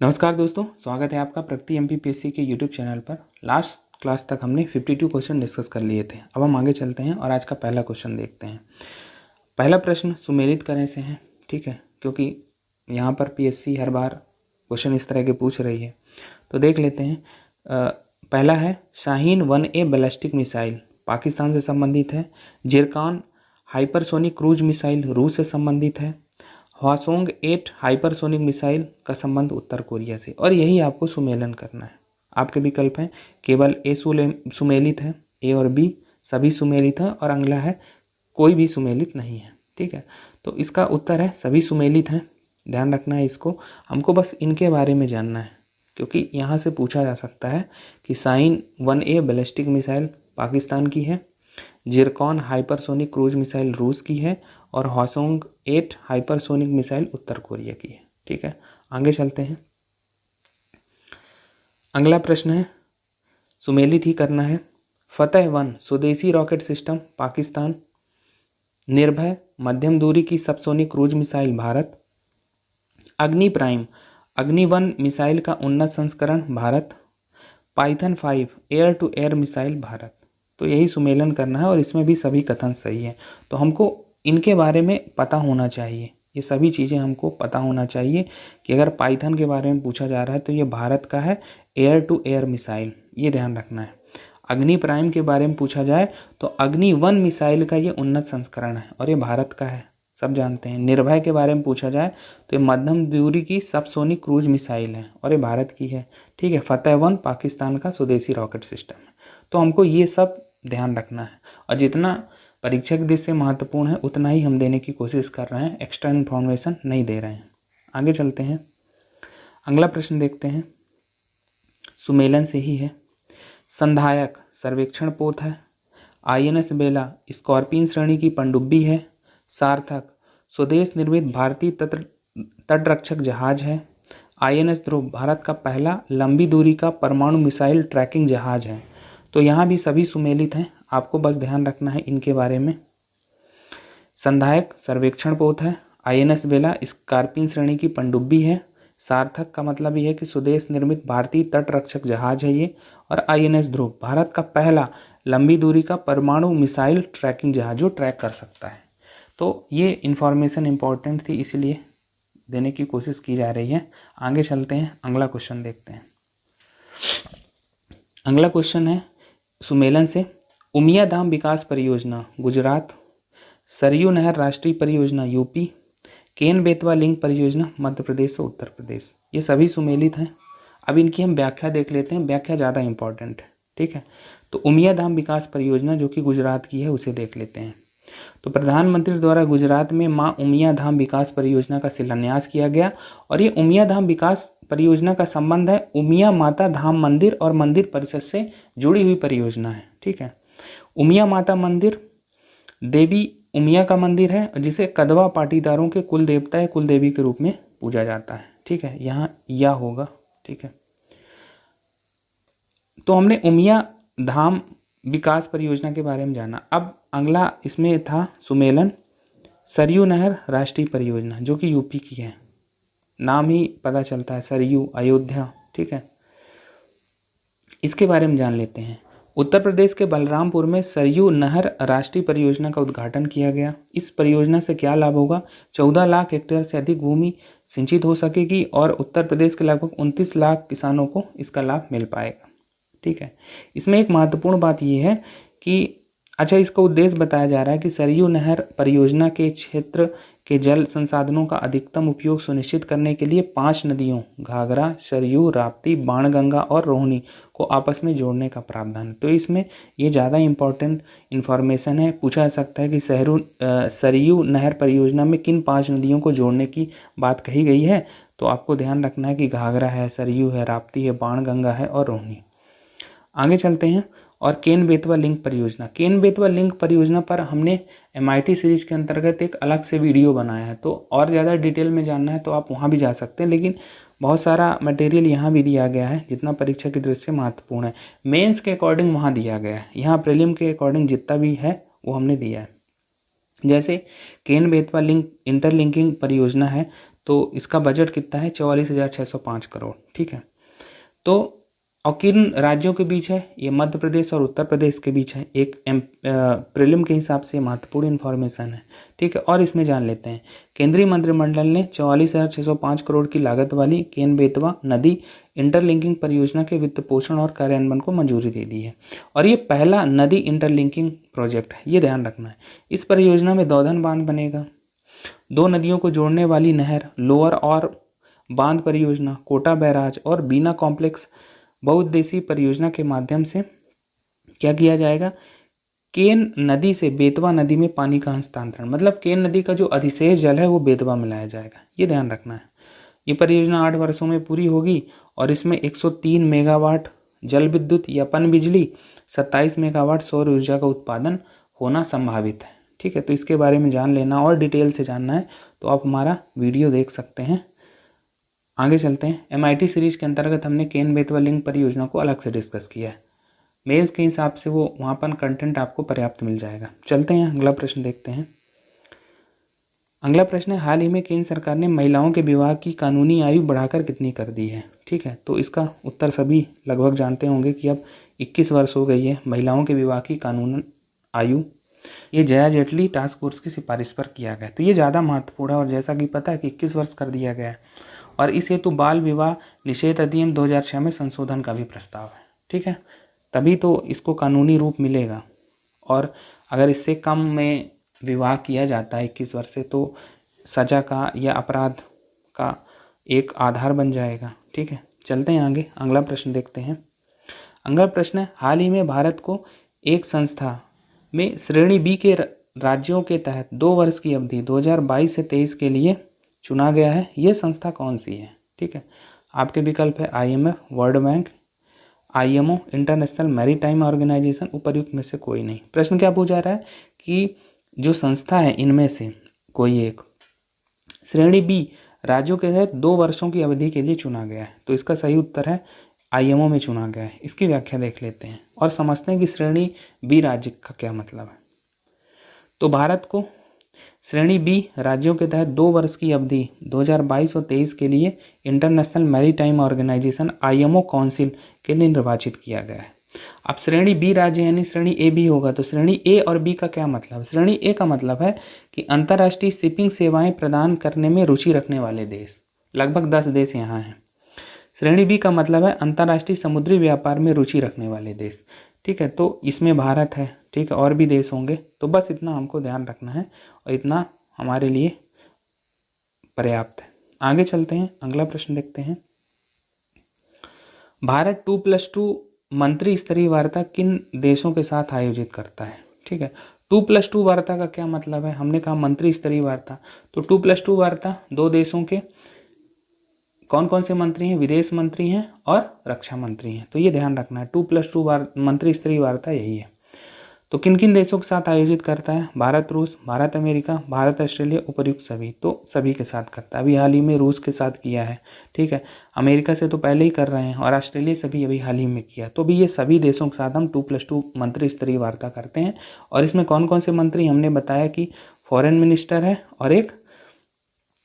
नमस्कार दोस्तों, स्वागत है आपका प्रगति एमपीपीएससी के यूट्यूब चैनल पर। लास्ट क्लास तक हमने 52 क्वेश्चन डिस्कस कर लिए थे। अब हम आगे चलते हैं और आज का पहला क्वेश्चन देखते हैं। पहला प्रश्न सुमेलित करें से है, ठीक है, क्योंकि यहाँ पर पीएससी हर बार क्वेश्चन इस तरह के पूछ रही है, तो देख लेते हैं। पहला है Shaheen 1A ballistic missile Pakistan से संबंधित है। जिरकान हाइपरसोनिक क्रूज मिसाइल रूस से संबंधित है। हवासोंग 8 हाइपरसोनिक मिसाइल का संबंध उत्तर कोरिया से, और यही आपको सुमेलन करना है। आपके विकल्प हैं केवल ए सुमेलित है, ए और बी सभी सुमेलित हैं, और अगला है कोई भी सुमेलित नहीं है। ठीक है, तो इसका उत्तर है सभी सुमेलित हैं। ध्यान रखना है इसको, हमको बस इनके बारे में जानना है, क्योंकि यहाँ से पूछा जा सकता है कि Shaheen 1A ballistic missile Pakistan की है, जिरकॉन हाइपरसोनिक क्रूज मिसाइल रूस की है, और हवासोंग 8 हाइपरसोनिक मिसाइल उत्तर कोरिया की है। ठीक है, आगे चलते हैं। अगला प्रश्न है सुमेलित ही करना है। फतेह 1 स्वदेशी रॉकेट सिस्टम पाकिस्तान। निर्भय मध्यम दूरी की सबसोनिक क्रूज मिसाइल भारत। अग्नि प्राइम अग्नि 1 मिसाइल का उन्नत संस्करण Bharat. Python 5 air to air missile Bharat. तो यही सुमेलन करना है, और इसमें भी सभी कथन सही है। तो हमको इनके बारे में पता होना चाहिए, ये सभी चीज़ें हमको पता होना चाहिए कि अगर पाइथन के बारे में पूछा जा रहा है तो ये भारत का है एयर टू एयर मिसाइल, ये ध्यान रखना है। अग्नि प्राइम के बारे में पूछा जाए तो अग्नि 1 मिसाइल का ये उन्नत संस्करण है, और ये भारत का है, सब जानते हैं। निर्भय के बारे में पूछा जाए तो ये मध्यम दूरी की सबसोनिक क्रूज मिसाइल है, और ये भारत की है। ठीक है, फतेह 1 पाकिस्तान का स्वदेशी रॉकेट सिस्टम है। तो हमको ये सब ध्यान रखना है, और जितना परीक्षा की दृष्टि से महत्वपूर्ण है उतना ही हम देने की कोशिश कर रहे हैं, एक्स्ट्रा इन्फॉर्मेशन नहीं दे रहे हैं। आगे चलते हैं, अगला प्रश्न देखते हैं। सुमेलन से ही है। संधायक सर्वेक्षण पोत है। INS बेला स्कॉर्पियन श्रेणी की पनडुब्बी है। सार्थक स्वदेश निर्मित भारतीय तटरक्षक जहाज है। INS ध्रुव भारत का पहला लंबी दूरी का परमाणु मिसाइल ट्रैकिंग जहाज है। तो यहाँ भी सभी सुमेलित हैं, आपको बस ध्यान रखना है इनके बारे में। संधायक सर्वेक्षण पोत है। INS बेला स्कॉर्पियन श्रेणी की पनडुब्बी है। सार्थक का मतलब ये है कि स्वदेश निर्मित भारतीय तटरक्षक जहाज है ये। और INS ध्रुव भारत का पहला लंबी दूरी का परमाणु मिसाइल ट्रैकिंग जहाज जो ट्रैक कर सकता है। तो ये इन्फॉर्मेशन इंपॉर्टेंट थी, इसलिए देने की कोशिश की जा रही है। आगे चलते हैं, अगला क्वेश्चन देखते हैं। अगला क्वेश्चन है सुमेलन से। उमिया धाम विकास परियोजना गुजरात। सरयू नहर राष्ट्रीय परियोजना यूपी। केन बेतवा लिंक परियोजना मध्य प्रदेश और उत्तर प्रदेश। ये सभी सुमेलित हैं। अब इनकी हम व्याख्या देख लेते हैं, व्याख्या ज़्यादा इंपॉर्टेंट है। ठीक है, तो उमिया धाम विकास परियोजना जो कि गुजरात की है उसे देख लेते हैं। तो प्रधानमंत्री द्वारा गुजरात में मां उमिया धाम विकास परियोजना का शिलान्यास किया गया, और ये उमिया धाम विकास परियोजना का संबंध है उमिया माता धाम मंदिर और मंदिर परिषद से जुड़ी हुई परियोजना है। ठीक है, उमिया माता मंदिर देवी उमिया का मंदिर है, जिसे कदवा पाटीदारों के कुल देवता या कुल देवी के रूप में पूजा जाता है। ठीक है, यहाँ या होगा। ठीक है, तो हमने उमिया धाम विकास परियोजना के बारे में जाना। अब अगला इसमें था सुमेलन सरयू नहर राष्ट्रीय परियोजना जो कि यूपी की है, नाम ही पता चलता है, सरयू अयोध्या। ठीक है, इसके बारे में जान लेते हैं। उत्तर प्रदेश के बलरामपुर में सरयू नहर राष्ट्रीय परियोजना का उद्घाटन किया गया। इस परियोजना से क्या लाभ होगा? 14 लाख हेक्टेयर से अधिक भूमि सिंचित हो सकेगी, और उत्तर प्रदेश के लगभग 29 लाख किसानों को इसका लाभ मिल पाएगा। ठीक है, इसमें एक महत्वपूर्ण बात यह है कि इसका उद्देश्य बताया जा रहा है कि सरयू नहर परियोजना के क्षेत्र के जल संसाधनों का अधिकतम उपयोग सुनिश्चित करने के लिए 5 नदियों घाघरा, सरयू, राप्ती, बाणगंगा और रोहिणी को आपस में जोड़ने का प्रावधान। तो इसमें ये ज़्यादा इम्पोर्टेंट इन्फॉर्मेशन है। पूछा जा सकता है कि सरयू नहर परियोजना में किन 5 नदियों को जोड़ने की बात कही गई है। तो आपको ध्यान रखना है कि घाघरा है, सरयू है, राप्ती है, बाणगंगा है और रोहिणी। आगे चलते हैं, और केन बेतवा लिंक परियोजना। केन बेतवा लिंक परियोजना पर हमने MIT सीरीज के अंतर्गत एक अलग से वीडियो बनाया है, तो और ज़्यादा डिटेल में जानना है तो आप वहाँ भी जा सकते हैं, लेकिन बहुत सारा मटेरियल यहाँ भी दिया गया है जितना परीक्षा की दृष्टि से महत्वपूर्ण है। मेंस के अकॉर्डिंग वहाँ दिया गया है, यहाँ प्रीलिम के अकॉर्डिंग जितना भी है वो हमने दिया है। जैसे केन बेतवा लिंक इंटरलिंकिंग परियोजना है, तो इसका बजट कितना है 44,605 करोड़। ठीक है, तो और किन राज्यों के बीच है ये? मध्य प्रदेश और उत्तर प्रदेश के बीच है। एक प्रीलिम के हिसाब से महत्वपूर्ण इन्फॉर्मेशन है। ठीक है, और इसमें जान लेते हैं केंद्रीय मंत्रिमंडल ने 44,605 करोड़ की लागत वाली केन बेतवा नदी इंटरलिंकिंग परियोजना के वित्त पोषण और कार्यान्वयन को मंजूरी दे दी है। और ये पहला नदी इंटरलिंकिंग प्रोजेक्ट है, ये ध्यान रखना है। इस परियोजना में दौधन बांध बनेगा, 2 नदियों को जोड़ने वाली नहर लोअर और बांध परियोजना, कोटा बैराज और बीना कॉम्प्लेक्स बहुउद्देशीय परियोजना के माध्यम से क्या किया जाएगा? केन नदी से बेतवा नदी में पानी का हस्तांतरण, मतलब केन नदी का जो अधिशेष जल है वो बेतवा में लाया जाएगा, ये ध्यान रखना है। ये परियोजना 8 वर्षों में पूरी होगी और इसमें 103 मेगावाट जल विद्युत या पन बिजली, 27 मेगावाट सौर ऊर्जा का उत्पादन होना संभावित है। ठीक है, तो इसके बारे में जान लेना और डिटेल से जानना है तो आप हमारा वीडियो देख सकते हैं। आगे चलते हैं। MIT सीरीज के अंतर्गत हमने केन बेतवा लिंक परियोजना को अलग से डिस्कस किया है। मेंस के हिसाब से वो वहाँ पर कंटेंट आपको पर्याप्त मिल जाएगा। चलते हैं, अगला प्रश्न देखते हैं। अगला प्रश्न है, हाल ही में केंद्र सरकार ने महिलाओं के विवाह की कानूनी आयु बढ़ाकर कितनी कर दी है? ठीक है, तो इसका उत्तर सभी लगभग जानते होंगे कि अब 21 वर्ष हो गई है महिलाओं के विवाह की कानून आयु। ये जया जेटली टास्क फोर्स की सिफारिश पर किया गया, तो ये ज़्यादा महत्वपूर्ण है। और जैसा कि पता है कि 21 वर्ष कर दिया गया है और इस हेतु बाल विवाह निषेध अधिनियम 2006 में संशोधन का भी प्रस्ताव है। ठीक है, तभी तो इसको कानूनी रूप मिलेगा। और अगर इससे कम में विवाह किया जाता है 21 वर्ष से तो सजा का या अपराध का एक आधार बन जाएगा। ठीक है, चलते हैं आगे, अगला प्रश्न देखते हैं। अगला प्रश्न है, हाल ही में भारत को एक संस्था में श्रेणी बी के राज्यों के तहत 2 वर्ष की अवधि 2022 से 23 के लिए चुना गया है। यह संस्था कौन सी है? ठीक है, आपके विकल्प है IMF, World Bank, IMO, International Maritime Organization, उपर्युक्त में से कोई नहीं। प्रश्न क्या पूछा रहा है कि जो संस्था है इनमें से कोई एक श्रेणी बी राज्यों के तहत 2 वर्षों की अवधि के लिए चुना गया है, तो इसका सही उत्तर है IMO में चुना गया है। इसकी व्याख्या देख लेते हैं और समझते हैं कि श्रेणी बी राज्य का क्या मतलब है। तो भारत को श्रेणी बी राज्यों के तहत 2 वर्ष की अवधि 2022 और 23 के लिए International Maritime Organization IMO council के लिए निर्वाचित किया गया है। अब श्रेणी बी राज्य यानी श्रेणी ए बी होगा, तो श्रेणी ए और बी का क्या मतलब? श्रेणी ए का मतलब है कि अंतर्राष्ट्रीय शिपिंग सेवाएं प्रदान करने में रुचि रखने वाले देश, लगभग 10 देश यहाँ हैं। श्रेणी बी का मतलब है अंतर्राष्ट्रीय समुद्री व्यापार में रुचि रखने वाले देश। ठीक है, तो इसमें भारत है। ठीक है, और भी देश होंगे, तो बस इतना हमको ध्यान रखना है और इतना हमारे लिए पर्याप्त है। आगे चलते हैं, अगला प्रश्न देखते हैं। भारत 2+2 मंत्री स्तरीय वार्ता किन देशों के साथ आयोजित करता है? ठीक है, 2+2 वार्ता का क्या मतलब है? हमने कहा मंत्री स्तरीय वार्ता, तो 2+2 वार्ता 2 देशों के कौन कौन से मंत्री हैं? विदेश मंत्री हैं और रक्षा मंत्री हैं, तो ये ध्यान रखना है। 2+2 मंत्री स्तरीय वार्ता यही है। तो किन किन देशों के साथ आयोजित करता है? भारत रूस, भारत अमेरिका, भारत ऑस्ट्रेलिया, उपर्युक्त सभी, तो सभी के साथ करता है। अभी हाल ही में रूस के साथ किया है। ठीक है, अमेरिका से तो पहले ही कर रहे हैं और ऑस्ट्रेलिया से भी अभी हाल ही में किया। तो भी ये सभी देशों के साथ हम 2+2 मंत्री स्तरीय वार्ता करते हैं। और इसमें कौन कौन से मंत्री? हमने बताया कि फॉरेन मिनिस्टर है और एक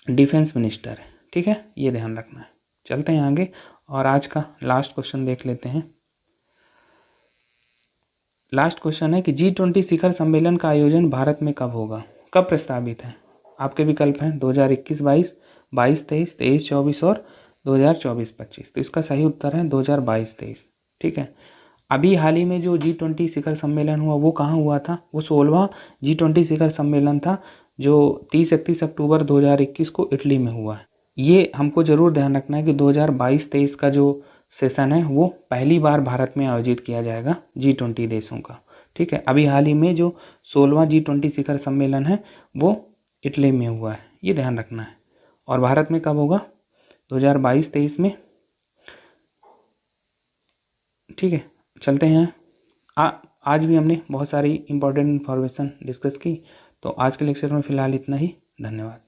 डिफेंस मिनिस्टर है। ठीक है, ये ध्यान रखना है। चलते हैं आगे और आज का लास्ट क्वेश्चन देख लेते हैं। लास्ट क्वेश्चन है कि G20 शिखर सम्मेलन का आयोजन भारत में कब होगा? कब प्रस्तावित है? आपके विकल्प हैं 2021-22, 22-23, 23-24 और 2024-25। तो इसका सही उत्तर है 2022-23। ठीक है, अभी हाल ही में जो G20 शिखर सम्मेलन हुआ वो कहाँ हुआ था? वो 16वां G20 शिखर सम्मेलन था जो 30-31 अक्टूबर 2021 को इटली में हुआ है। ये हमको जरूर ध्यान रखना है कि 2022-23 का जो सेशन है वो पहली बार भारत में आयोजित किया जाएगा G20 देशों का। ठीक है, अभी हाल ही में जो 16वां G20 शिखर सम्मेलन है वो इटली में हुआ है, ये ध्यान रखना है। और भारत में कब होगा? 2022-23 में। ठीक है, चलते हैं। आज भी हमने बहुत सारी इंपॉर्टेंट इन्फॉर्मेशन डिस्कस की, तो आज के लेक्चर में फ़िलहाल इतना ही। धन्यवाद।